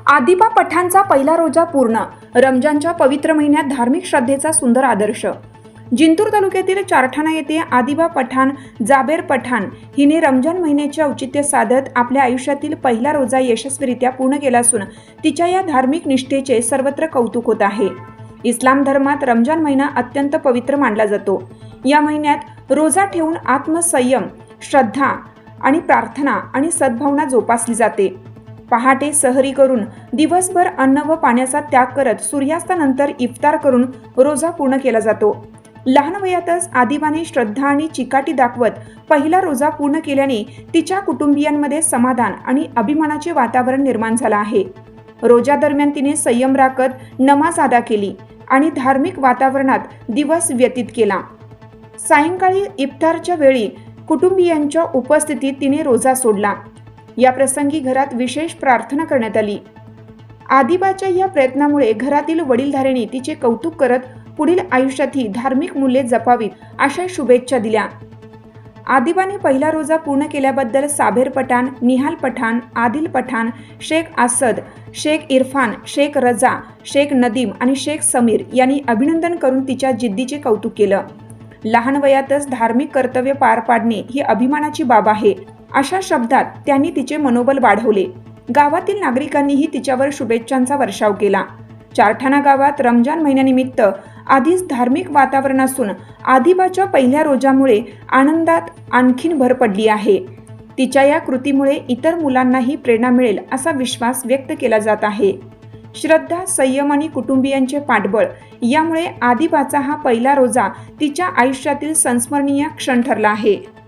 आदिबा पठाणचा पहिला रोजा पूर्ण. रमजानच्या पवित्र महिन्यात धार्मिक श्रद्धेचा सुंदर आदर्श. जिंतूर तालुक्यातील चारठाणा येथे आदिबा पठाण जाबेर पठाण हिने रमजान महिन्याचे औचित्य साधत आपल्या आयुष्यातील पहिला रोजा यशस्वीरित्या पूर्ण केला असून तिच्या या धार्मिक निष्ठेचे सर्वत्र कौतुक होत आहे. इस्लाम धर्मात रमजान महिना अत्यंत पवित्र मानला जातो. या महिन्यात रोजा ठेवून आत्मसंयम, श्रद्धा आणि प्रार्थना आणि सद्भावना जोपासली जाते. पहाटे सहरी करून दिवसभर अन्न व पाण्याचा त्याग करत सूर्यास्तानंतर इफ्तार करून रोजा पूर्ण केला जातो. लहान वयातच आदिबाने श्रद्धा आणि चिकाटी दाखवत पहिला रोजा पूर्ण केल्याने तिच्या कुटुंबियांमध्ये समाधान आणि अभिमानाचे वातावरण निर्माण झालं आहे. रोजा दरम्यान तिने संयम राखत नमाज अदा केली आणि धार्मिक वातावरणात दिवस व्यतीत केला. सायंकाळी इफ्तारच्या वेळी कुटुंबियांच्या उपस्थितीत तिने रोजा सोडला. या प्रसंगी घरात विशेष प्रार्थना करण्यात आली. आदिबाच्या या प्रयत्नामुळे घरातील वडीलधाऱ्यांनी तिचे कौतुक करत पुढील आयुष्यातही धार्मिक मूल्ये जपावीत अशा शुभेच्छा दिल्या. आदिबाने पहिला रोजा पूर्ण केल्याबद्दल साबेर पठाण, निहाल पठाण, आदिल पठाण, शेख आसद, शेख इरफान, शेख रजा, शेख नदीम आणि शेख समीर यांनी अभिनंदन करून तिच्या जिद्दीचे कौतुक केलं. लहान वयातच धार्मिक कर्तव्य पार पाडणे ही अभिमानाची बाब आहे, अशा शब्दात त्यांनी तिचे मनोबल वाढवले. गावातील नागरिकांनीही तिच्यावर शुभेच्छांचा वर्षाव केला. चारठाणा गावात रमजान महिन्यानिमित्त आधीच धार्मिक वातावरण असून आदिबाच्या पहिल्या रोजामुळे आनंदात आणखीन भर पडली आहे. तिच्या या कृतीमुळे इतर मुलांनाही प्रेरणा मिळेल असा विश्वास व्यक्त केला जात आहे. श्रद्धा, संयम आणि कुटुंबियांचे पाठबळ यामुळे आदिबाचा हा पहिला रोजा तिच्या आयुष्यातील संस्मरणीय क्षण ठरला आहे.